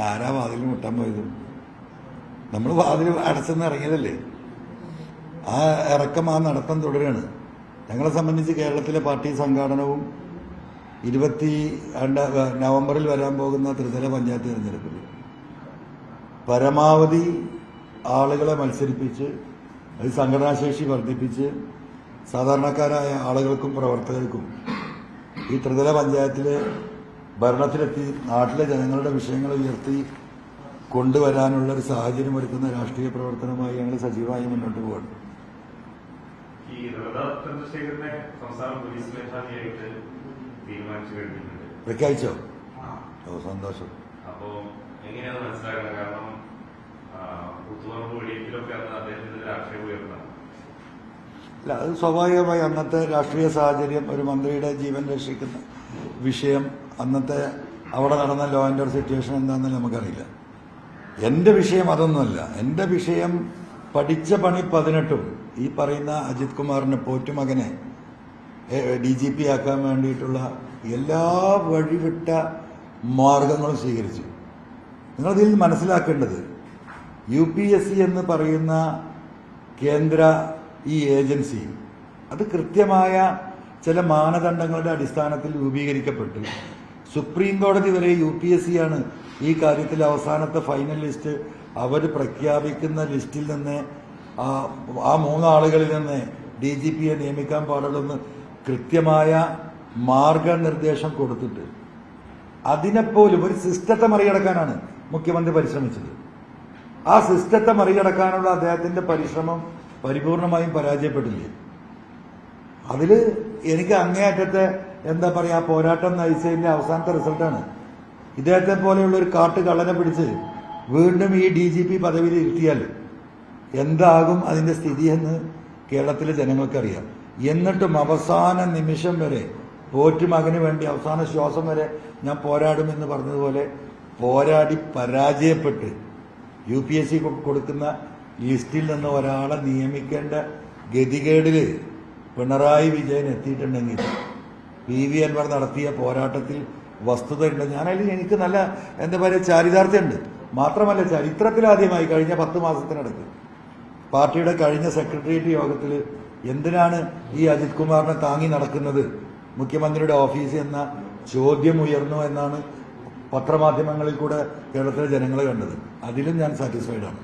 ആരാ വാതിൽ മുട്ടാൻ പോയത്? നമ്മൾ വാതിൽ അടച്ചെന്ന് ഇറങ്ങിയതല്ലേ. ആ ഇറക്കം, ആ നടത്തം തുടരുകയാണ്. ഞങ്ങളെ സംബന്ധിച്ച് കേരളത്തിലെ പാർട്ടി സംഘാടനവും 22 നവംബറിൽ വരാൻ പോകുന്ന ത്രിതല പഞ്ചായത്ത് തിരഞ്ഞെടുപ്പിൽ പരമാവധി ആളുകളെ മത്സരിപ്പിച്ച് അത് സംഘടനാശേഷി വർദ്ധിപ്പിച്ച് സാധാരണക്കാരായ ആളുകൾക്കും പ്രവർത്തകർക്കും ഈ ത്രിതല പഞ്ചായത്തിലെ ഭരണത്തിലെത്തി നാട്ടിലെ ജനങ്ങളുടെ വിഷയങ്ങൾ ഉയർത്തി കൊണ്ടുവരാനുള്ള ഒരു സാഹചര്യം ഒരുക്കുന്ന രാഷ്ട്രീയ പ്രവർത്തനമായി ഞങ്ങൾ സജീവമായി മുന്നോട്ട് പോകണം. പ്രഖ്യാപിച്ചോ? ഓ, സന്തോഷം. അല്ല, അത് സ്വാഭാവികമായി അന്നത്തെ രാഷ്ട്രീയ സാഹചര്യം, ഒരു മന്ത്രിയുടെ ജീവൻ രക്ഷിക്കുന്ന വിഷയം, അന്നത്തെ അവിടെ നടന്ന ലോ ആൻഡ് ഓർഡർ സിറ്റുവേഷൻ എന്താണെന്ന് നമുക്കറിയില്ല. എന്റെ വിഷയം അതൊന്നുമല്ല. എന്റെ വിഷയം പഠിച്ച പണി 18ഉം ഈ പറയുന്ന അജിത് കുമാറിന്റെ പോറ്റുമകനെ DGP ആക്കാൻ വേണ്ടിയിട്ടുള്ള എല്ലാ വഴിവിട്ട മാർഗങ്ങളും സ്വീകരിച്ചു. നിങ്ങളിതിൽ മനസ്സിലാക്കേണ്ടത് UPSC എന്ന് പറയുന്ന കേന്ദ്ര ഈ ഏജൻസി അത് കൃത്യമായ ചില മാനദണ്ഡങ്ങളുടെ അടിസ്ഥാനത്തിൽ രൂപീകരിക്കപ്പെട്ടു. സുപ്രീം കോടതി വരെ UPSC ആണ് ഈ കാര്യത്തിൽ അവസാനത്തെ ഫൈനൽ ലിസ്റ്റ് അവർ പ്രഖ്യാപിക്കുന്ന ലിസ്റ്റിൽ നിന്ന് ആ 3 ആളുകളിൽ നിന്ന് DGPയെ നിയമിക്കാൻ പാടുള്ളൂന്ന് കൃത്യമായ മാർഗനിർദ്ദേശം കൊടുത്തിട്ട് അതിനെപ്പോലും ഒരു സിസ്റ്റത്തെ മറികടക്കാനാണ് മുഖ്യമന്ത്രി പരിശ്രമിച്ചത്. ആ സിസ്റ്റത്തെ മറികടക്കാനുള്ള അദ്ദേഹത്തിന്റെ പരിശ്രമം പരിപൂർണമായും പരാജയപ്പെട്ടില്ലേ. അതില് എനിക്ക് അങ്ങേയറ്റത്തെ എന്താ പറയാ പോരാട്ടം നയിച്ചതിന്റെ അവസാനത്തെ റിസൾട്ടാണ്. ഇദ്ദേഹത്തെ പോലെയുള്ള ഒരു കാട്ടുകള്ളനെ പിടിച്ച് വീണ്ടും ഈ DGP പദവിയിൽ ഇരുത്തിയാൽ എന്താകും അതിന്റെ സ്ഥിതി എന്ന് കേരളത്തിലെ ജനങ്ങൾക്കറിയാം. എന്നിട്ടും അവസാന നിമിഷം വരെ പോറ്റുമകന് വേണ്ടി അവസാന ശ്വാസം വരെ ഞാൻ പോരാടുമെന്ന് പറഞ്ഞതുപോലെ പോരാടി പരാജയപ്പെട്ട് UPSC കൊടുക്കുന്ന ലിസ്റ്റിൽ നിന്ന് ഒരാളെ നിയമിക്കേണ്ട ഗതികേടില് പിണറായി വിജയൻ എത്തിയിട്ടുണ്ടെങ്കിൽ PV അൻവർ നടത്തിയ പോരാട്ടത്തിൽ വസ്തുതയുണ്ട്. ഞാനതിൽ എനിക്ക് നല്ല എന്താ പറയുക ചാരിതാർത്ഥ്യമുണ്ട്. മാത്രമല്ല ചരിത്രത്തിലാദ്യമായി കഴിഞ്ഞ 10 മാസത്തിനടുത്ത് പാർട്ടിയുടെ കഴിഞ്ഞ സെക്രട്ടേറിയറ്റ് യോഗത്തിൽ എന്തിനാണ് ഈ അജിത് കുമാറിനെ താങ്ങി നടക്കുന്നത് മുഖ്യമന്ത്രിയുടെ ഓഫീസ് എന്ന ചോദ്യം ഉയർന്നു എന്നാണ് പത്രമാധ്യമങ്ങളിൽ കൂടെ കേരളത്തിലെ ജനങ്ങൾ കണ്ടത്. അതിലും ഞാൻ സാറ്റിസ്ഫൈഡ് ആണ്.